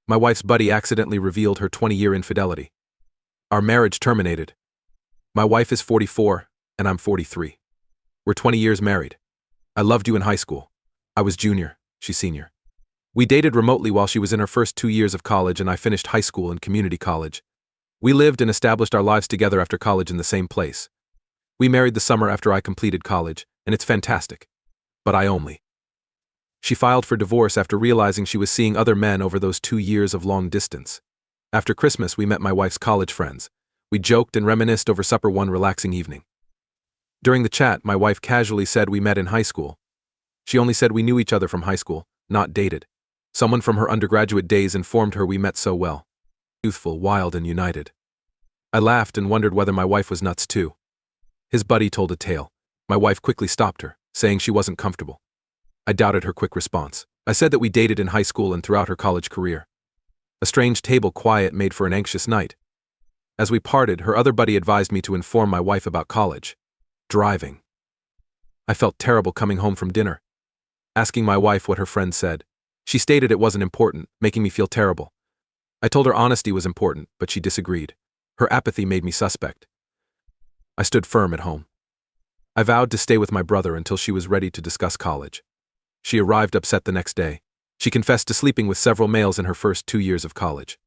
My wife's buddy accidentally revealed her 20-year infidelity. Our marriage terminated. My wife is 44, and I'm 43. We're 20 years married. I loved you in high school. I was junior, she's senior. We dated remotely while she was in her first 2 years of college and I finished high school and community college. We lived and established our lives together after college in the same place. We married the summer after I completed college, and it's fantastic. But I only. She filed for divorce after realizing she was seeing other men over those 2 years of long distance. After Christmas, we met my wife's college friends. We joked and reminisced over supper one relaxing evening. During the chat, my wife casually said we met in high school. She only said we knew each other from high school, not dated. Someone from her undergraduate days informed her we met so well. Youthful, wild, and united. I laughed and wondered whether my wife was nuts too. His buddy told a tale. My wife quickly stopped her, saying she wasn't comfortable. I doubted her quick response. I said that we dated in high school and throughout her college career. A strange table quiet made for an anxious night. As we parted, her other buddy advised me to inform my wife about college. Driving. I felt terrible coming home from dinner. Asking my wife what her friend said. She stated it wasn't important, making me feel terrible. I told her honesty was important, but she disagreed. Her apathy made me suspect. I stood firm at home. I vowed to stay with my brother until she was ready to discuss college. She arrived upset the next day. She confessed to sleeping with several males in her first 2 years of college.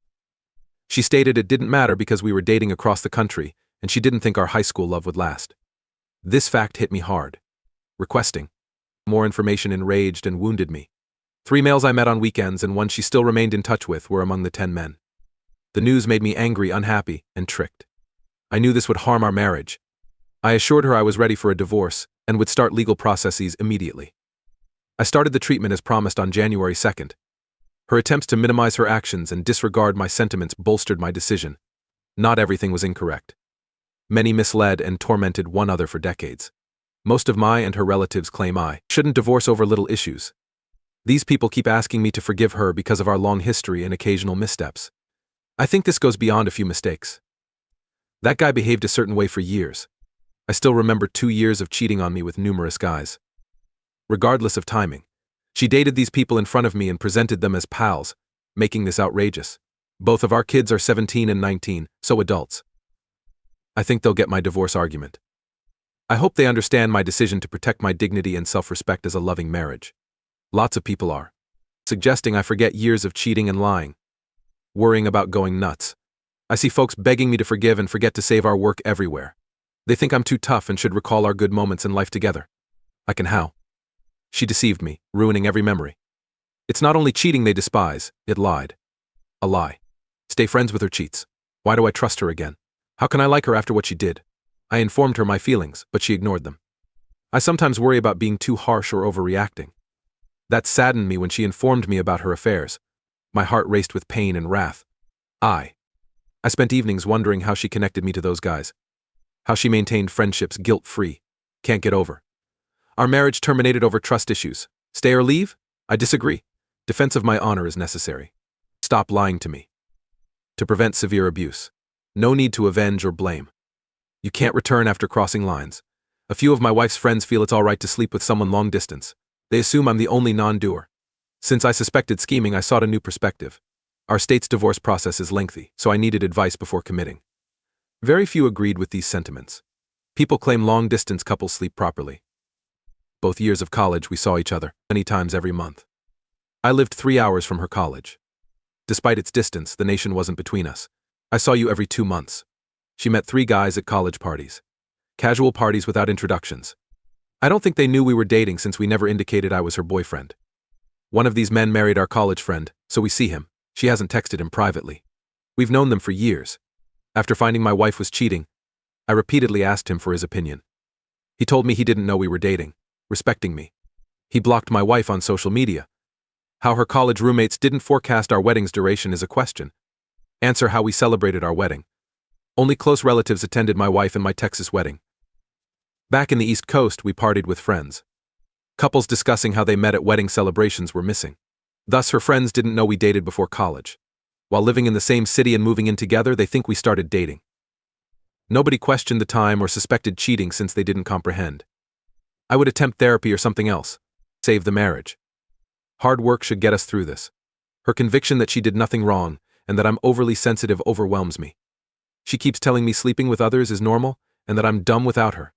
She stated it didn't matter because we were dating across the country, and she didn't think our high school love would last. This fact hit me hard. Requesting more information enraged and wounded me. 3 males I met on weekends and one she still remained in touch with were among the 10 men. The news made me angry, unhappy, and tricked. I knew this would harm our marriage. I assured her I was ready for a divorce and would start legal processes immediately. I started the treatment as promised on January 2nd. Her attempts to minimize her actions and disregard my sentiments bolstered my decision. Not everything was incorrect. Many misled and tormented one another for decades. Most of my and her relatives claim I shouldn't divorce over little issues. These people keep asking me to forgive her because of our long history and occasional missteps. I think this goes beyond a few mistakes. That guy behaved a certain way for years. I still remember 2 years of cheating on me with numerous guys. Regardless of timing, she dated these people in front of me and presented them as pals, making this outrageous. Both of our kids are 17 and 19, so adults. I think they'll get my divorce argument. I hope they understand my decision to protect my dignity and self-respect as a loving marriage. Lots of people are suggesting I forget years of cheating and lying, worrying about going nuts. I see folks begging me to forgive and forget to save our work everywhere. They think I'm too tough and should recall our good moments in life together. I can how? She deceived me, ruining every memory. It's not only cheating they despise, it lied. A lie. Stay friends with her cheats. Why do I trust her again? How can I like her after what she did? I informed her my feelings, but she ignored them. I sometimes worry about being too harsh or overreacting. That saddened me when she informed me about her affairs. My heart raced with pain and wrath. I spent evenings wondering how she connected me to those guys. How she maintained friendships guilt-free. Can't get over. Our marriage terminated over trust issues. Stay or leave? I disagree. Defense of my honor is necessary. Stop lying to me. To prevent severe abuse. No need to avenge or blame. You can't return after crossing lines. A few of my wife's friends feel it's all right to sleep with someone long distance. They assume I'm the only non-doer. Since I suspected scheming, I sought a new perspective. Our state's divorce process is lengthy, so I needed advice before committing. Very few agreed with these sentiments. People claim long-distance couples sleep properly. Both years of college, we saw each other many times every month. I lived 3 hours from her college. Despite its distance, the nation wasn't between us. I saw you every 2 months. She met 3 guys at college parties. Casual parties without introductions. I don't think they knew we were dating since we never indicated I was her boyfriend. One of these men married our college friend, so we see him. She hasn't texted him privately. We've known them for years. After finding my wife was cheating, I repeatedly asked him for his opinion. He told me he didn't know we were dating, respecting me. He blocked my wife on social media. How her college roommates didn't forecast our wedding's duration is a question. Answer: how we celebrated our wedding. Only close relatives attended my wife and my Texas wedding. Back in the East Coast, we partied with friends. Couples discussing how they met at wedding celebrations were missing. Thus, her friends didn't know we dated before college. While living in the same city and moving in together, they think we started dating. Nobody questioned the time or suspected cheating since they didn't comprehend. I would attempt therapy or something else. Save the marriage. Hard work should get us through this. Her conviction that she did nothing wrong and that I'm overly sensitive overwhelms me. She keeps telling me sleeping with others is normal and that I'm dumb without her.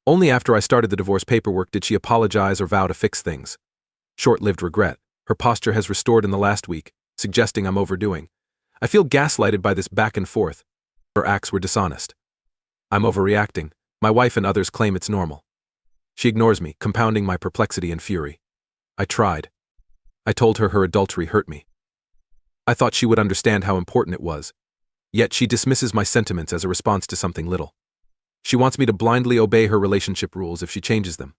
Only after I started the divorce paperwork did she apologize or vow to fix things. Short-lived regret. Her posture has restored in the last week, suggesting I'm overdoing. I feel gaslighted by this back and forth. Her acts were dishonest. I'm overreacting. My wife and others claim it's normal. She ignores me, compounding my perplexity and fury. I tried. I told her her adultery hurt me. I thought she would understand how important it was. Yet she dismisses my sentiments as a response to something little. She wants me to blindly obey her relationship rules if she changes them.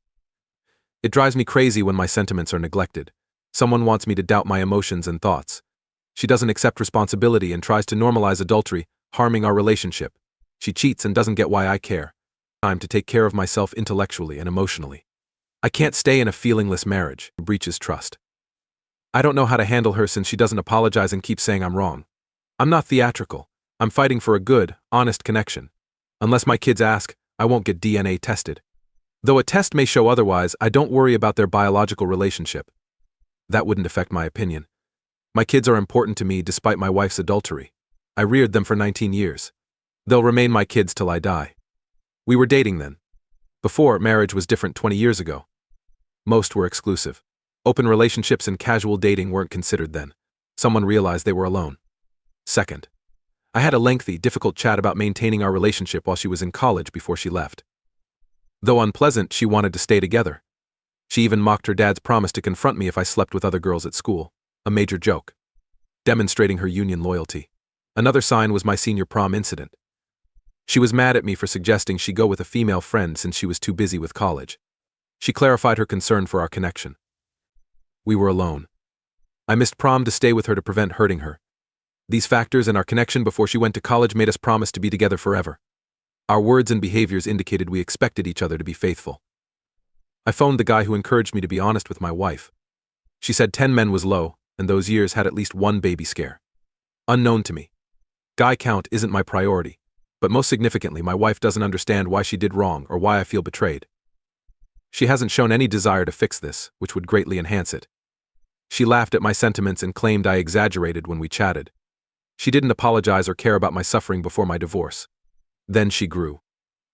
It drives me crazy when my sentiments are neglected. Someone wants me to doubt my emotions and thoughts. She doesn't accept responsibility and tries to normalize adultery, harming our relationship. She cheats and doesn't get why I care. Time to take care of myself intellectually and emotionally. I can't stay in a feelingless marriage. It breaches trust. I don't know how to handle her since she doesn't apologize and keeps saying I'm wrong. I'm not theatrical. I'm fighting for a good, honest connection. Unless my kids ask, I won't get DNA tested. Though a test may show otherwise, I don't worry about their biological relationship. That wouldn't affect my opinion. My kids are important to me despite my wife's adultery. I reared them for 19 years. They'll remain my kids till I die. We were dating then. Before, marriage was different 20 years ago. Most were exclusive. Open relationships and casual dating weren't considered then. Someone realized they were alone. Second, I had a lengthy, difficult chat about maintaining our relationship while she was in college before she left. Though unpleasant, she wanted to stay together. She even mocked her dad's promise to confront me if I slept with other girls at school, a major joke, demonstrating her union loyalty. Another sign was my senior prom incident. She was mad at me for suggesting she go with a female friend since she was too busy with college. She clarified her concern for our connection. We were alone. I missed prom to stay with her to prevent hurting her. These factors and our connection before she went to college made us promise to be together forever. Our words and behaviors indicated we expected each other to be faithful. I phoned the guy who encouraged me to be honest with my wife. She said 10 men was low, and those years had at least one baby scare. Unknown to me. Guy count isn't my priority, but most significantly, my wife doesn't understand why she did wrong or why I feel betrayed. She hasn't shown any desire to fix this, which would greatly enhance it. She laughed at my sentiments and claimed I exaggerated when we chatted. She didn't apologize or care about my suffering before my divorce. Then she grew,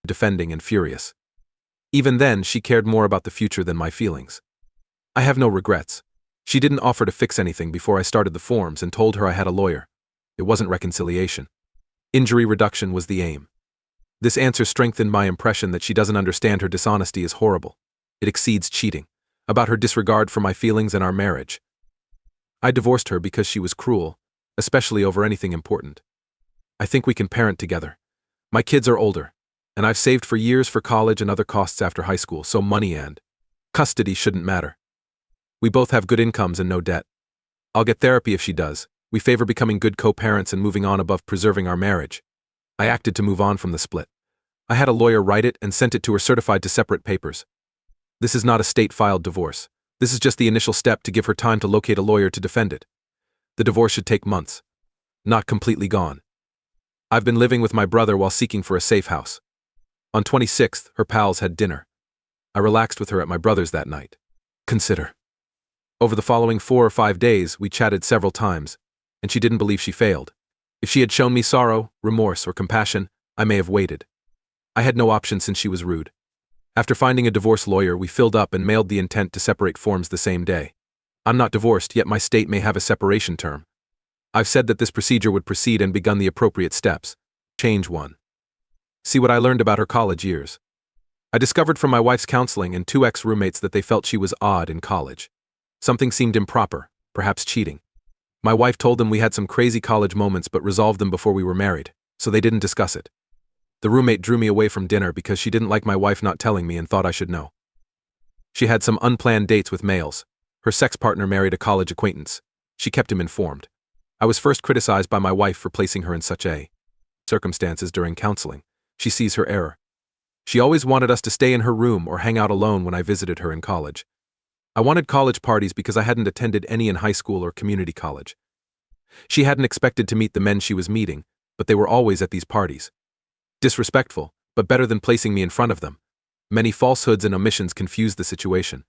defending and furious. Even then, she cared more about the future than my feelings. I have no regrets. She didn't offer to fix anything before I started the forms and told her I had a lawyer. It wasn't reconciliation. Injury reduction was the aim. This answer strengthened my impression that she doesn't understand her dishonesty is horrible. It exceeds cheating, about her disregard for my feelings and our marriage. I divorced her because she was cruel, especially over anything important. I think we can parent together. My kids are older, and I've saved for years for college and other costs after high school, so money and custody shouldn't matter. We both have good incomes and no debt. I'll get therapy if she does. We favor becoming good co-parents and moving on above preserving our marriage. I acted to move on from the split. I had a lawyer write it and sent it to her certified to separate papers. This is not a state-filed divorce. This is just the initial step to give her time to locate a lawyer to defend it. The divorce should take months. Not completely gone. I've been living with my brother while seeking for a safe house. On 26th, her pals had dinner. I relaxed with her at my brother's that night. Consider. Over the following 4 or 5 days, we chatted several times, and she didn't believe she failed. If she had shown me sorrow, remorse, or compassion, I may have waited. I had no option since she was rude. After finding a divorce lawyer, we filled up and mailed the intent to separate forms the same day. I'm not divorced, yet my state may have a separation term. I've said that this procedure would proceed and begun the appropriate steps. Change 1. See what I learned about her college years. I discovered from my wife's counseling and 2 ex-roommates that they felt she was odd in college. Something seemed improper, perhaps cheating. My wife told them we had some crazy college moments but resolved them before we were married, so they didn't discuss it. The roommate drew me away from dinner because she didn't like my wife not telling me and thought I should know. She had some unplanned dates with males. Her sex partner married a college acquaintance. She kept him informed. I was first criticized by my wife for placing her in such circumstances during counseling. She sees her error. She always wanted us to stay in her room or hang out alone when I visited her in college. I wanted college parties because I hadn't attended any in high school or community college. She hadn't expected to meet the men she was meeting, but they were always at these parties. Disrespectful, but better than placing me in front of them. Many falsehoods and omissions confused the situation.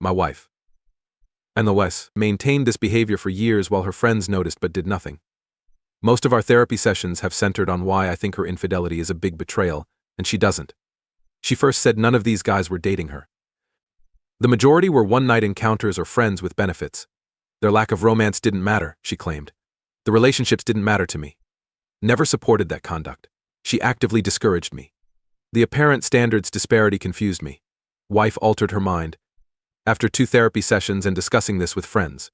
My wife. And the Wes maintained this behavior for years while her friends noticed but did nothing. Most of our therapy sessions have centered on why I think her infidelity is a big betrayal, and she doesn't. She first said none of these guys were dating her. The majority were one-night encounters or friends with benefits. Their lack of romance didn't matter, she claimed. The relationships didn't matter to me. Never supported that conduct. She actively discouraged me. The apparent standards disparity confused me. Wife altered her mind. After 2 therapy sessions and discussing this with friends.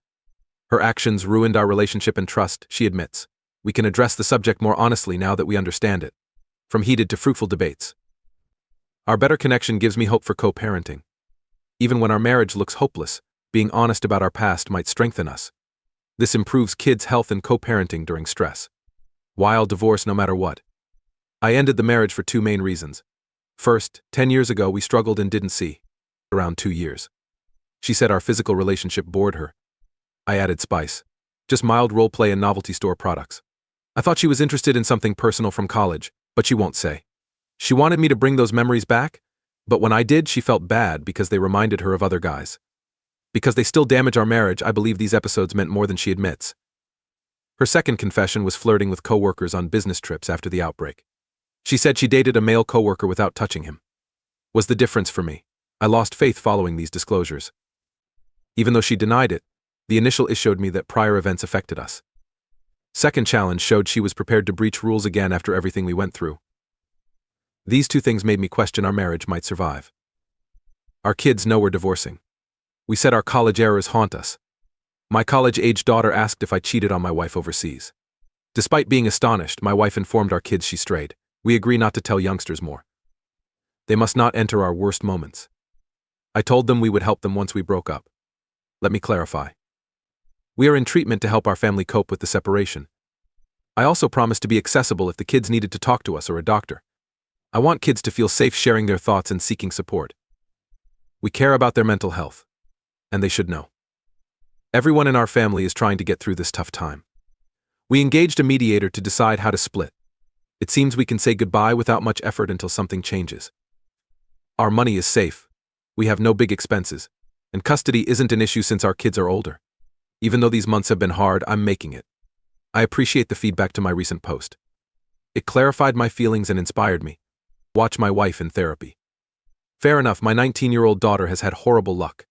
Her actions ruined our relationship and trust, she admits. We can address the subject more honestly now that we understand it. From heated to fruitful debates. Our better connection gives me hope for co-parenting. Even when our marriage looks hopeless, being honest about our past might strengthen us. This improves kids' health and co-parenting during stress. Why I'll divorce no matter what. I ended the marriage for 2 main reasons. First, 10 years ago we struggled and didn't see. Around 2 years. She said our physical relationship bored her. I added spice. Just mild role play and novelty store products. I thought she was interested in something personal from college, but she won't say. She wanted me to bring those memories back, but when I did, she felt bad because they reminded her of other guys. Because they still damage our marriage, I believe these episodes meant more than she admits. Her second confession was flirting with coworkers on business trips after the outbreak. She said she dated a male coworker without touching him. Was the difference for me. I lost faith following these disclosures. Even though she denied it, the initial showed me that prior events affected us. Second challenge showed she was prepared to breach rules again after everything we went through. These 2 things made me question our marriage might survive. Our kids know we're divorcing. We said our college errors haunt us. My college-age daughter asked if I cheated on my wife overseas. Despite being astonished, my wife informed our kids she strayed. We agree not to tell youngsters more. They must not enter our worst moments. I told them we would help them once we broke up. Let me clarify. We are in treatment to help our family cope with the separation. I also promised to be accessible if the kids needed to talk to us or a doctor. I want kids to feel safe sharing their thoughts and seeking support. We care about their mental health. And they should know. Everyone in our family is trying to get through this tough time. We engaged a mediator to decide how to split. It seems we can say goodbye without much effort until something changes. Our money is safe. We have no big expenses. And custody isn't an issue since our kids are older. Even though these months have been hard, I'm making it. I appreciate the feedback to my recent post. It clarified my feelings and inspired me. Watch my wife in therapy. Fair enough, my 19-year-old daughter has had horrible luck.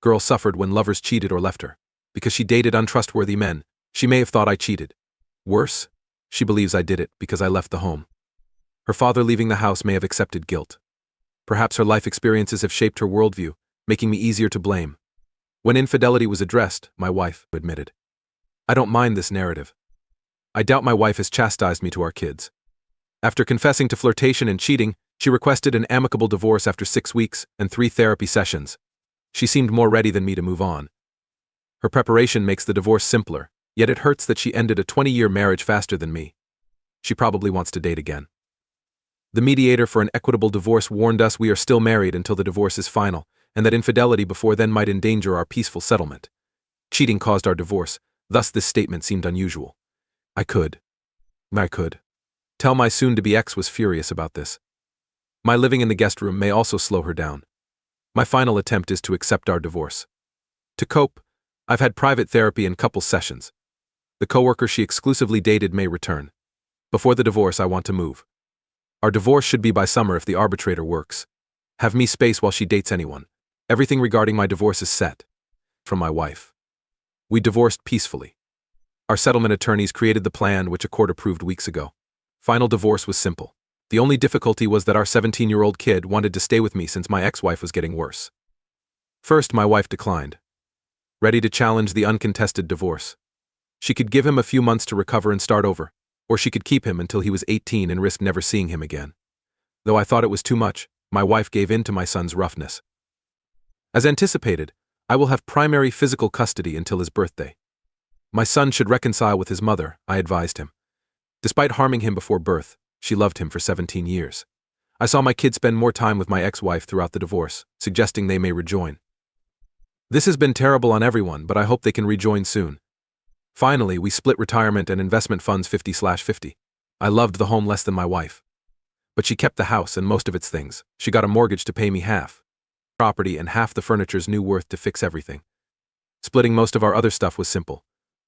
Girl suffered when lovers cheated or left her. Because she dated untrustworthy men, she may have thought I cheated. Worse, she believes I did it because I left the home. Her father leaving the house may have accepted guilt. Perhaps her life experiences have shaped her worldview, making me easier to blame. When infidelity was addressed, my wife admitted. I don't mind this narrative. I doubt my wife has chastised me to our kids. After confessing to flirtation and cheating, she requested an amicable divorce after 6 weeks and 3 therapy sessions. She seemed more ready than me to move on. Her preparation makes the divorce simpler, yet it hurts that she ended a 20-year marriage faster than me. She probably wants to date again. The mediator for an equitable divorce warned us we are still married until the divorce is final, and that infidelity before then might endanger our peaceful settlement. Cheating caused our divorce, thus this statement seemed unusual. I could tell my soon-to-be ex was furious about this. My living in the guest room may also slow her down. My final attempt is to accept our divorce. To cope, I've had private therapy and couple sessions. The coworker she exclusively dated may return. Before the divorce, I want to move. Our divorce should be by summer if the arbitrator works. Have me space while she dates anyone. Everything regarding my divorce is set. From my wife. We divorced peacefully. Our settlement attorneys created the plan which a court approved weeks ago. Final divorce was simple. The only difficulty was that our 17-year-old kid wanted to stay with me since my ex-wife was getting worse. First, my wife declined. Ready to challenge the uncontested divorce. She could give him a few months to recover and start over, or she could keep him until he was 18 and risk never seeing him again. Though I thought it was too much, my wife gave in to my son's roughness. As anticipated, I will have primary physical custody until his birthday. My son should reconcile with his mother, I advised him. Despite harming him before birth, she loved him for 17 years. I saw my kid spend more time with my ex-wife throughout the divorce, suggesting they may rejoin. This has been terrible on everyone, but I hope they can rejoin soon. Finally, we split retirement and investment funds 50/50. I loved the home less than my wife. But she kept the house and most of its things. She got a mortgage to pay me half. Property and half the furniture's new worth to fix everything. Splitting most of our other stuff was simple.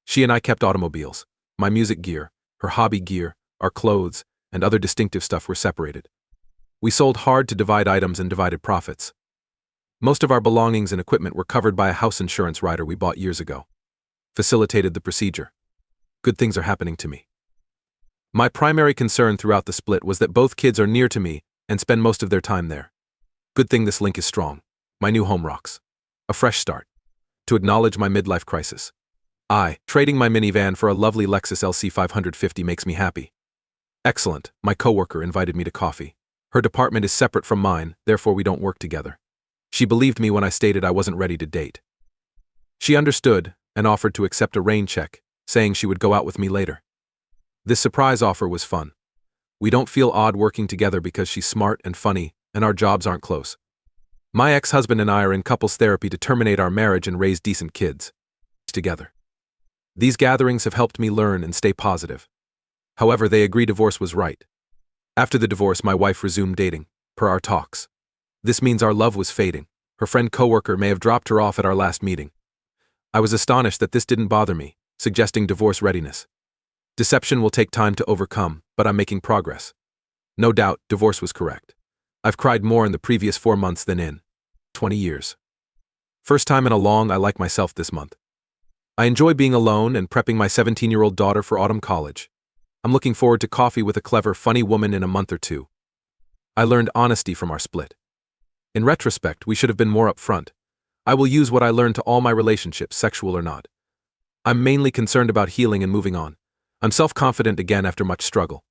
She and I kept automobiles. My music gear, her hobby gear, our clothes, and other distinctive stuff were separated. We sold hard to divide items and divided profits. Most of our belongings and equipment were covered by a house insurance rider we bought years ago. Facilitated the procedure. Good things are happening to me. My primary concern throughout the split was that both kids are near to me and spend most of their time there. Good thing this link is strong. My new home rocks. A fresh start. To acknowledge my midlife crisis. Trading my minivan for a lovely Lexus LC 550 makes me happy. Excellent, my coworker invited me to coffee. Her department is separate from mine, therefore we don't work together. She believed me when I stated I wasn't ready to date. She understood and offered to accept a rain check, saying she would go out with me later. This surprise offer was fun. We don't feel odd working together because she's smart and funny, and our jobs aren't close. My ex-husband and I are in couples therapy to terminate our marriage and raise decent kids together. These gatherings have helped me learn and stay positive. However, they agree divorce was right. After the divorce, my wife resumed dating, per our talks. This means our love was fading. Her friend coworker may have dropped her off at our last meeting. I was astonished that this didn't bother me, suggesting divorce readiness. Deception will take time to overcome, but I'm making progress. No doubt, divorce was correct. I've cried more in the previous 4 months than in 20 years. First time in a long I like myself this month. I enjoy being alone and prepping my 17-year-old daughter for autumn college. I'm looking forward to coffee with a clever, funny woman in a month or two. I learned honesty from our split. In retrospect, we should have been more upfront. I will use what I learned to all my relationships, sexual or not. I'm mainly concerned about healing and moving on. I'm self-confident again after much struggle.